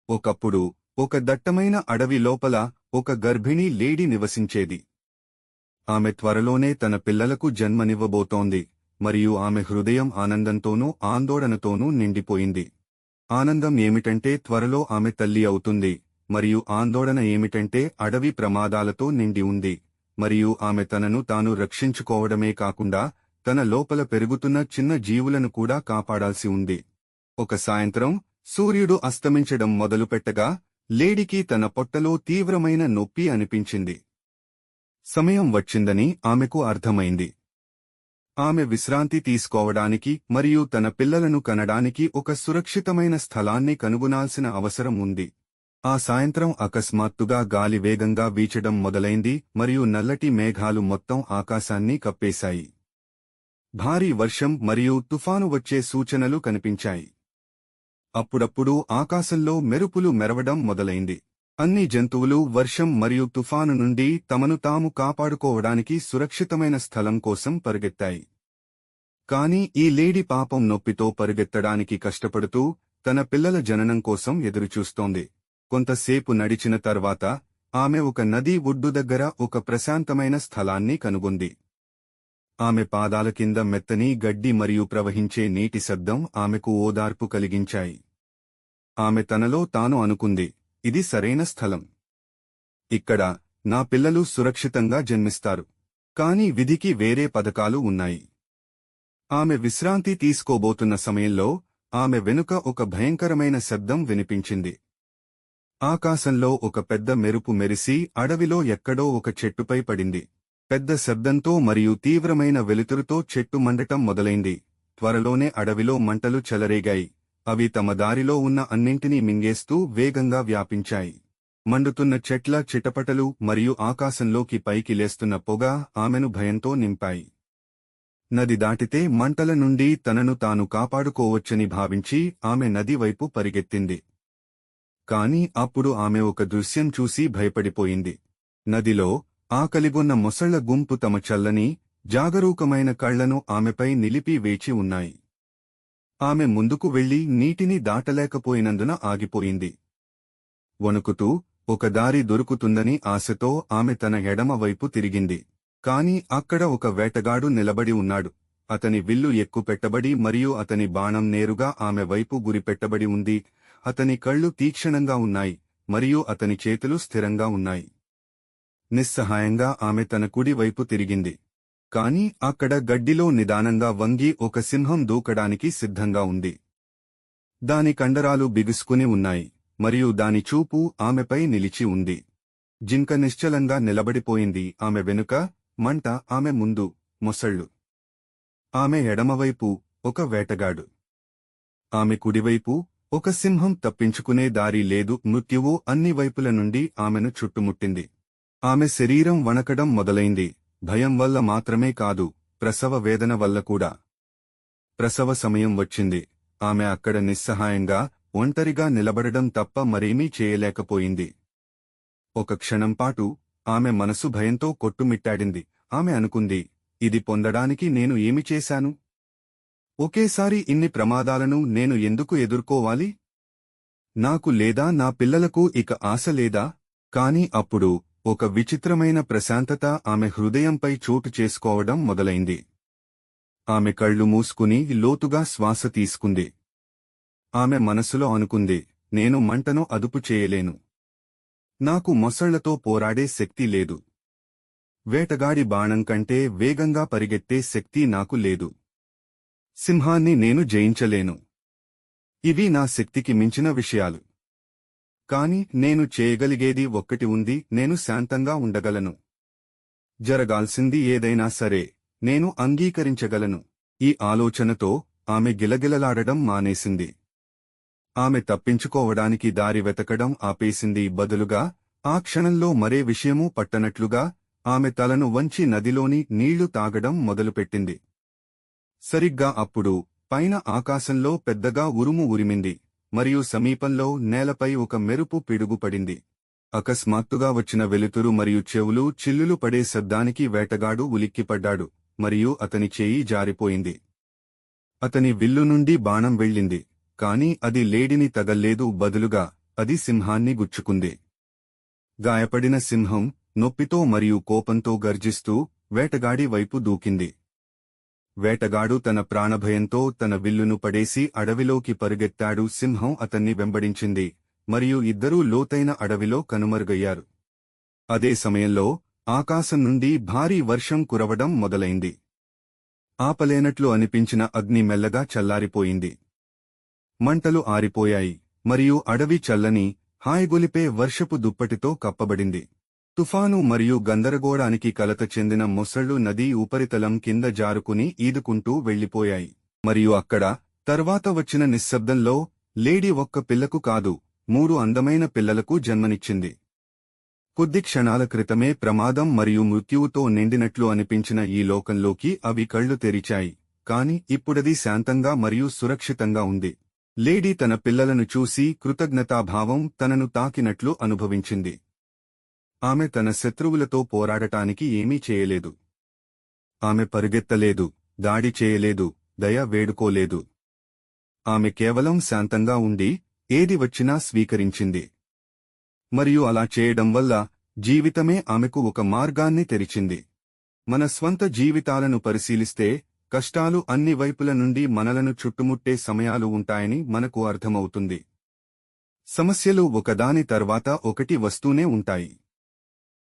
ఒకప్పుడు ఒక దట్టమైన అడవి లోపల ఒక గర్భిణీ లేడీ నివసించేది. ఆమె త్వరలోనే తన పిల్లలకు జన్మనివ్వబోతోంది, మరియు ఆమె హృదయం ఆనందంతోనూ ఆందోళనతోనూ నిండిపోయింది. ఆనందం ఏమిటంటే త్వరలో ఆమె తల్లి అవుతుంది, మరియు ఆందోళన ఏమిటంటే అడవి ప్రమాదాలతో నిండి ఉంది, మరియు ఆమె తనను తాను రక్షించుకోవడమే కాకుండా తన లోపల పెరుగుతున్న చిన్న జీవులను కూడా కాపాడాల్సి ఉంది. ఒక సాయంత్రం సూర్యుడు అస్తమించడం మొదలుపెట్టగా లేడీకి తన పొట్టలో తీవ్రమైన నొప్పి అనిపించింది. సమయం వచ్చిందని ఆమెకు అర్థమైంది. ఆమె విశ్రాంతి తీసుకోవడానికి మరియు తన పిల్లలను కనడానికి ఒక సురక్షితమైన స్థలాన్ని కనుగొనాల్సిన అవసరం ఉంది. ఆ సాయంత్రం అకస్మాత్తుగా గాలి వేగంగా వీచడం మొదలైంది మరియు నల్లటి మేఘాలు మొత్తం ఆకాశాన్ని కప్పేశాయి. భారీ వర్షం మరియు తుఫాను వచ్చే సూచనలు కనిపించాయి. అప్పుడప్పుడు ఆకాశంలో మెరుపులు మెరవడం మొదలైంది. అన్ని జంతువులు వర్షం మరియు తుఫాను నుండి తమను తాము కాపాడుకోవడానికి సురక్షితమైన స్థలం కోసం పరిగెత్తాయి. కాని ఈ లేడీ పాపం నొప్పితో పరిగెత్తడానికి కష్టపడుతూ తన పిల్లల జననం కోసం ఎదురుచూస్తోంది. కొంతసేపు నడిచిన తర్వాత ఆమె ఒక నదీ ఒడ్డు దగ్గర ఒక ప్రశాంతమైన స్థలాన్ని కనుగొంది. ఆమె పాదాల కింద మెత్తని గడ్డి మరియు ప్రవహించే నీటి శబ్దం ఆమెకు ఓదార్పు కలిగించాయి. ఆమె తనలో తాను అనుకుంది, ఇది సరైన స్థలం. ఇక్కడ నా పిల్లలు సురక్షితంగా జన్మిస్తారు. కాని విధికి వేరే పథకాలు ఉన్నాయి. ఆమె విశ్రాంతి తీసుకోబోతున్న సమయంలో ఆమె వెనుక ఒక భయంకరమైన శబ్దం వినిపించింది. ఆకాశంలో ఒక పెద్ద మెరుపు మెరిసి అడవిలో ఎక్కడో ఒక చెట్టుపై పడింది. పెద్ద శబ్దంతో మరియు తీవ్రమైన వెలుతురుతో చెట్టు మండటం మొదలైంది. త్వరలోనే అడవిలో మంటలు చెలరేగాయి. అవి తమ దారిలో ఉన్న అన్నింటినీ మింగేస్తూ వేగంగా వ్యాపించాయి. మండుతున్న చెట్ల చిటపటలు మరియు ఆకాశంలోకి పైకి లేస్తున్న పొగ ఆమెను భయంతో నింపాయి. నది దాటితే మంటల నుండి తనను తాను కాపాడుకోవచ్చని భావించి ఆమె నది వైపు పరిగెత్తింది. కాని అప్పుడు ఆమె ఒక దృశ్యం చూసి భయపడిపోయింది. నదిలో ఆకలిగొన్న మొసళ్ల గుంపు తమ చల్లని, జాగరూకమైన కళ్లను ఆమెపై నిలిపి వేచి ఉన్నాయి. ఆమె ముందుకు వెళ్లి నీటిని దాటలేకపోయినందున ఆగిపోయింది. వణుకుతూ ఒక దారి దొరుకుతుందని ఆశతో ఆమె తన ఎడమ వైపు తిరిగింది. కాని అక్కడ ఒక వేటగాడు నిలబడి ఉన్నాడు. అతని విల్లు ఎక్కుపెట్టబడి మరియు అతని బాణం నేరుగా ఆమె వైపు గురిపెట్టబడి ఉంది. అతని కళ్ళు తీక్షణంగా ఉన్నాయి మరియు అతని చేతులు స్థిరంగా ఉన్నాయి. నిస్సహాయంగా ఆమె తన కుడి వైపు తిరిగింది. కాని అక్కడ గడ్డిలో నిదానంగా వంగి ఒక సింహం దూకడానికి సిద్ధంగా ఉంది. దాని కండరాలు బిగుసుకుని ఉన్నాయి మరియు దాని చూపు ఆమెపై నిలిచి ఉంది. జింక నిశ్చలంగా నిలబడిపోయింది. ఆమె వెనుక మంట, ఆమె ముందు మొసళ్ళు. ఆమె ఎడమవైపు ఒక వేటగాడు. ఆమె కుడివైపు ఒక సింహం. తప్పించుకునే దారి లేదు. మృత్యువు అన్ని వైపుల నుండి ఆమెను చుట్టుముట్టింది. ఆమె శరీరం వణకడం మొదలైంది. భయం వల్ల మాత్రమే కాదు, ప్రసవ వేదన వల్ల కూడా. ప్రసవ సమయం వచ్చింది. ఆమె అక్కడ నిస్సహాయంగా, ఒంటరిగా నిలబడడం తప్ప మరేమీ చేయలేకపోయింది. ఒక క్షణంపాటు ఆమె మనసు భయంతో కొట్టుమిట్టాడింది. ఆమె అనుకుంది, ఇది పొందడానికి నేను ఏమి చేశాను? ఒకేసారి ఇన్ని ప్రమాదాలను నేను ఎందుకు ఎదుర్కోవాలి? నాకు లేదా నా పిల్లలకు ఇక ఆశ లేదా? కాని అప్పుడు ఒక విచిత్రమైన ప్రశాంతత ఆమె హృదయంపై చోటు చేసుకోవడం మొదలైంది. ఆమె కళ్ళు మూసుకుని లోతుగా శ్వాస తీసుకుంది. ఆమె మనసులో అనుకుంది, నేను మంటను అదుపు చేయలేను. నాకు మొసళ్లతో పోరాడే శక్తి లేదు. వేటగాడి బాణం కంటే వేగంగా పరిగెత్తే శక్తి నాకు లేదు. సింహాన్ని నేను జయించలేను. ఇవి నా శక్తికి మించిన విషయాలు. కాని నేను చేయగలిగేది ఒక్కటి ఉంది. నేను శాంతంగా ఉండగలను. జరగాల్సింది ఏదైనా సరే నేను అంగీకరించగలను. ఈ ఆలోచనతో ఆమె గిలగిలలాడడం మానేసింది. ఆమె తప్పించుకోవడానికి దారి వెతకడం ఆపేసింది. బదులుగా ఆ క్షణంలో మరే విషయమూ పట్టనట్లుగా ఆమె తలను వంచి నదిలోని నీళ్లు తాగడం మొదలుపెట్టింది. సరిగ్గా అప్పుడు పైన ఆకాశంలో పెద్దగా ఉరుము ఉరిమింది మరియు సమీపంలో నేలపై ఒక మెరుపు పిడుగుపడింది. అకస్మాత్తుగా వచ్చిన వెలుతురు మరియు చెవులు చిల్లులు పడే శబ్దానికి వేటగాడు ఉలిక్కిపడ్డాడు మరియు అతని చేయి జారిపోయింది. అతని విల్లు నుండి బాణం వెళ్ళింది, కాని అది లేడిని తగల్లేదు. బదులుగా అది సింహాన్ని గుచ్చుకుంది. గాయపడిన సింహం నొప్పితో మరియు కోపంతో గర్జిస్తూ వేటగాడి వైపు దూకింది. వేటగాడు తన ప్రాణభయంతో తన విల్లును పడేసి అడవిలోకి పరుగెత్తాడు. సింహం అతన్ని వెంబడించింది మరియు ఇద్దరూ లోతైన అడవిలో కనుమరుగయ్యారు. అదే సమయంలో ఆకాశం నుండి భారీ వర్షం కురవడం మొదలైంది. ఆపలేనట్లు అనిపించిన అగ్ని మెల్లగా చల్లారిపోయింది. మంటలు ఆరిపోయాయి మరియు అడవి చల్లని, హాయిగొలిపే వర్షపు దుప్పటితో కప్పబడింది. తుఫాను మరియు గందరగోళానికి కలత చెందిన మొసళ్ళు నదీ ఉపరితలం కింద జారుకుని ఈదుకుంటూ వెళ్లిపోయాయి. మరియు అక్కడ తర్వాత వచ్చిన నిశ్శబ్దంలో లేడీ ఒక్క పిల్లకు కాదు, 3 అందమైన పిల్లలకు జన్మనిచ్చింది. కొద్ది క్షణాల క్రితమే ప్రమాదం మరియు మృత్యువుతో నిండినట్లు అనిపించిన ఈ లోకంలోకి అవి కళ్లు తెరిచాయి, కాని ఇప్పుడది శాంతంగా మరియు సురక్షితంగా ఉంది. లేడీ తన పిల్లలను చూసి కృతజ్ఞతాభావం తనను తాకినట్లు అనుభవించింది. ఆమె తన శత్రువులతో పోరాడటానికి ఏమీ చేయలేదు. ఆమె పరుగెత్తలేదు, దాడి చేయలేదు, దయ వేడుకోలేదు. ఆమె కేవలం శాంతంగా ఉండి ఏది వచ్చినా స్వీకరించింది. మరియు అలా చేయడం వల్ల జీవితమే ఆమెకు ఒక మార్గాన్ని తెరిచింది. మన స్వంత జీవితాలను పరిశీలిస్తే కష్టాలు అన్ని వైపుల నుండి మనలను చుట్టుముట్టే సమయాలు ఉంటాయని మనకు అర్థమవుతుంది. సమస్యలు ఒకదాని తర్వాత ఒకటి వస్తూనే ఉంటాయి.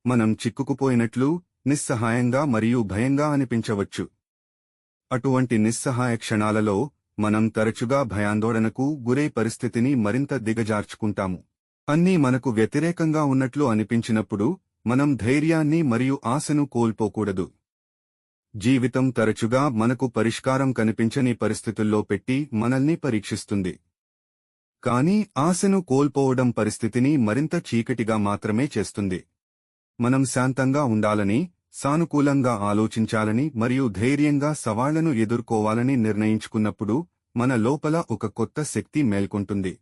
మనం చిక్కుకుపోయినట్లు, నిస్సహాయంగా మరియు భయంగా అనిపించవచ్చు. అటువంటి నిస్సహాయ క్షణాలలో మనం తరచుగా భయాందోళనకు గురై పరిస్థితిని మరింత దిగజార్చుకుంటాము. అన్నీ మనకు వ్యతిరేకంగా ఉన్నట్లు అనిపించినప్పుడు మనం ధైర్యాన్ని మరియు ఆశను కోల్పోకూడదు. జీవితం తరచుగా మనకు పరిష్కారం కనిపించని పరిస్థితుల్లో పెట్టి మనల్ని పరీక్షిస్తుంది. కానీ ఆశను కోల్పోవడం పరిస్థితిని మరింత చీకటిగా మాత్రమే చేస్తుంది. మనం శాంతంగా ఉండాలని, సానుకూలంగా ఆలోచించాలని మరియు ధైర్యంగా సవాళ్లను ఎదుర్కోవాలని నిర్ణయించుకున్నప్పుడు మన లోపల ఒక కొత్త శక్తి మేల్కొంటుంది.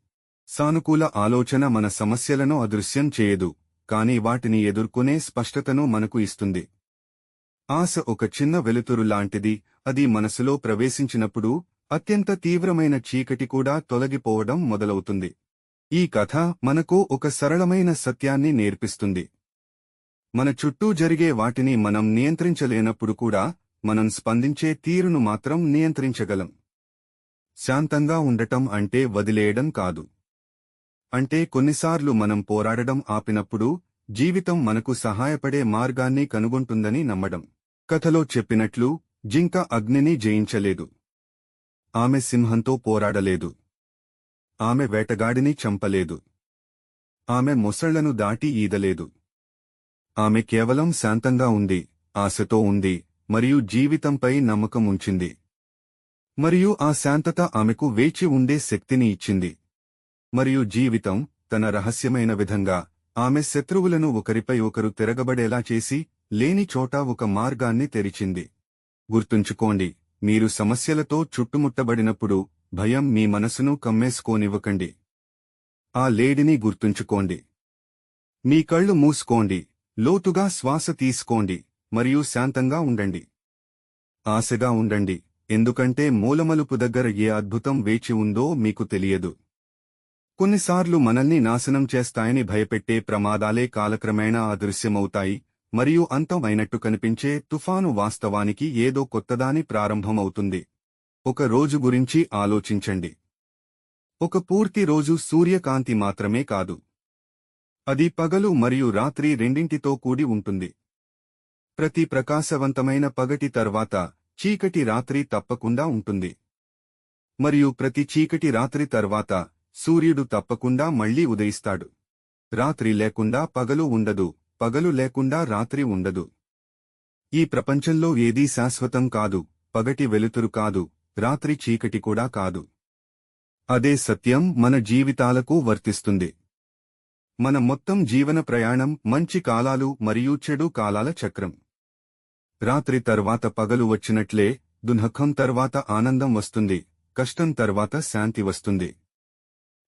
సానుకూల ఆలోచన మన సమస్యలను అదృశ్యం చేయదు, కానీ వాటిని ఎదుర్కొనే స్పష్టతను మనకు ఇస్తుంది. ఆశ ఒక చిన్న వెలుతురు లాంటిది. అది మనసులో ప్రవేశించినప్పుడు అత్యంత తీవ్రమైన చీకటి కూడా తొలగిపోవడం మొదలవుతుంది. ఈ కథ మనకు ఒక సరళమైన సత్యాన్ని నేర్పిస్తుంది. మన చుట్టూ జరిగే వాటిని మనం నియంత్రించలేనప్పుడు కూడా మనం స్పందించే తీరును మాత్రం నియంత్రించగలం. శాంతంగా ఉండటం అంటే వదిలేయడం కాదు. అంటే కొన్నిసార్లు మనం పోరాడడం ఆపినప్పుడు జీవితం మనకు సహాయపడే మార్గాన్ని కనుగొంటుందని నమ్మడం. కథలో చెప్పినట్లు జింక అగ్నిని జయించలేదు. ఆమె సింహంతో పోరాడలేదు. ఆమె వేటగాడిని చంపలేదు. ఆమె మొసళ్లను దాటి ఈదలేదు. ఆమె కేవలం శాంతంగా ఉంది, ఆశతో ఉంది మరియు జీవితంపై నమ్మకం ఉంచింది. మరియు ఆ శాంతత ఆమెకు వేచి ఉండే శక్తిని ఇచ్చింది. మరియు జీవితం తన రహస్యమైన విధంగా ఆమె శత్రువులను ఒకరిపై ఒకరు తిరగబడేలా చేసి లేని చోట ఒక మార్గాన్ని తెరిచింది. గుర్తుంచుకోండి, మీరు సమస్యలతో చుట్టుముట్టబడినప్పుడు భయం మీ మనసును కమ్మేసుకోనివ్వకండి. ఆ లేడిని గుర్తుంచుకోండి. మీ కళ్ళు మూసుకోండి, లోతుగా శ్వాస తీసుకోండి మరియు శాంతంగా ఉండండి. ఆశగా ఉండండి, ఎందుకంటే మూలమలుపు దగ్గర ఏ అద్భుతం వేచి ఉందో మీకు తెలియదు. కొన్నిసార్లు మనల్ని నాశనం చేస్తాయని భయపెట్టే ప్రమాదాలే కాలక్రమేణా అదృశ్యమవుతాయి మరియు అంతం అయినట్టు కనిపించే తుఫాను వాస్తవానికి ఏదో కొత్తదాని ప్రారంభమవుతుంది. ఒక రోజు గురించి ఆలోచించండి. ఒక పూర్తి రోజు సూర్యకాంతి మాత్రమే కాదు. అది పగలు మరియు రాత్రి రెండింటితో కూడి ఉంటుంది. ప్రతి ప్రకాశవంతమైన పగటి తర్వాత చీకటి రాత్రి తప్పకుండా ఉంటుంది. మరియు ప్రతి చీకటి రాత్రి తర్వాత సూర్యుడు తప్పకుండా మళ్లీ ఉదయిస్తాడు. రాత్రి లేకుండా పగలు ఉండదు, పగలు లేకుండా రాత్రి ఉండదు. ఈ ప్రపంచంలో ఏదీ శాశ్వతం కాదు. పగటి వెలుతురు కాదు, రాత్రి చీకటి కూడా కాదు. అదే సత్యం మన జీవితాలకు వర్తిస్తుంది. మన మొత్తం జీవన ప్రయాణం మంచి కాలాలు మరియు చెడు కాలాల చక్రం. రాత్రి తర్వాత పగలు వచ్చినట్లే దుఃఖం తర్వాత ఆనందం వస్తుంది, కష్టం తర్వాత శాంతి వస్తుంది.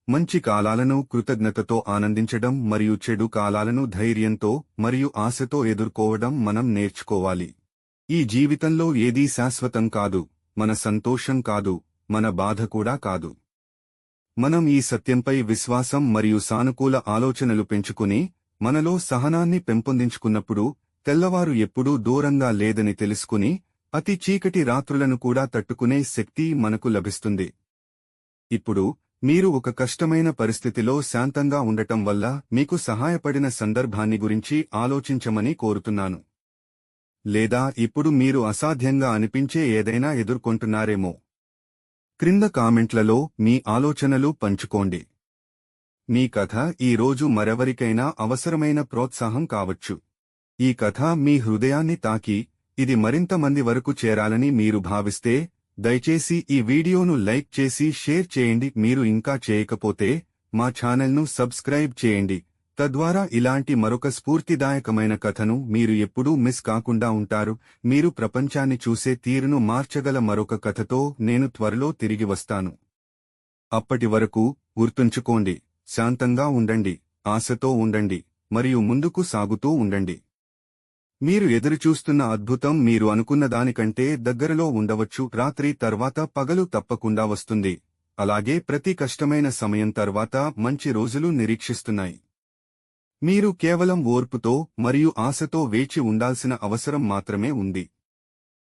మంచి కాలాలను కృతజ్ఞతతో ఆనందించడం మరియు చెడు కాలాలను ధైర్యంతో మరియు ఆశతో ఎదుర్కోవడం మనం నేర్చుకోవాలి. ఈ జీవితంలో ఏదీ శాశ్వతం కాదు, మన సంతోషం కాదు, మన బాధ కూడా కాదు. మనం ఈ సత్యంపై విశ్వాసం మరియు సానుకూల ఆలోచనలు పెంచుకుని మనలో సహనాన్ని పెంపొందించుకున్నప్పుడు తెల్లవారు ఎప్పుడూ దూరంగా లేదని తెలుసుకుని అతి చీకటి రాత్రులను కూడా తట్టుకునే శక్తి మనకు లభిస్తుంది. ఇప్పుడు మీరు ఒక కష్టమైన పరిస్థితిలో శాంతంగా ఉండటం వల్ల మీకు సహాయపడిన సందర్భాన్ని గురించి ఆలోచించమని కోరుతున్నాను. లేదా ఇప్పుడు మీరు అసాధ్యంగా అనిపించే ఏదైనా ఎదుర్కొంటున్నారేమో. క్రింద కామెంట్లలో మీ ఆలోచనలు పంచుకోండి. మీ కథ ఈ రోజు మరెవరికైనా అవసరమైన ప్రోత్సాహం కావచ్చు. ఈ కథ మీ హృదయాన్ని తాకి ఇది మరింత మంది వరకు చేరాలని మీరు భావిస్తే దయచేసి ఈ వీడియోను లైక్ చేసి షేర్ చేయండి. మీరు ఇంకా చేయకపోతే మా ఛానల్ను సబ్స్క్రైబ్ చేయండి. తద్వారా ఇలాంటి మరొక స్ఫూర్తిదాయకమైన కథను మీరు ఎప్పుడూ మిస్ కాకుండా ఉంటారు. మీరు ప్రపంచాన్ని చూసే తీరును మార్చగల మరొక కథతో నేను త్వరలో తిరిగి వస్తాను. అప్పటి వరకు గుర్తుంచుకోండి, శాంతంగా ఉండండి, ఆశతో ఉండండి మరియు ముందుకు సాగుతూ ఉండండి. మీరు ఎదురుచూస్తున్న అద్భుతం మీరు అనుకున్న దానికంటే దగ్గరలో ఉండవచ్చు. రాత్రి తర్వాత పగలు తప్పకుండా వస్తుంది. అలాగే ప్రతి కష్టమైన సమయం తర్వాత మంచి రోజులు నిరీక్షిస్తున్నాయి. మీరు కేవలం ఓర్పుతో మరియు ఆశతో వేచి ఉండాల్సిన అవసరం మాత్రమే ఉంది.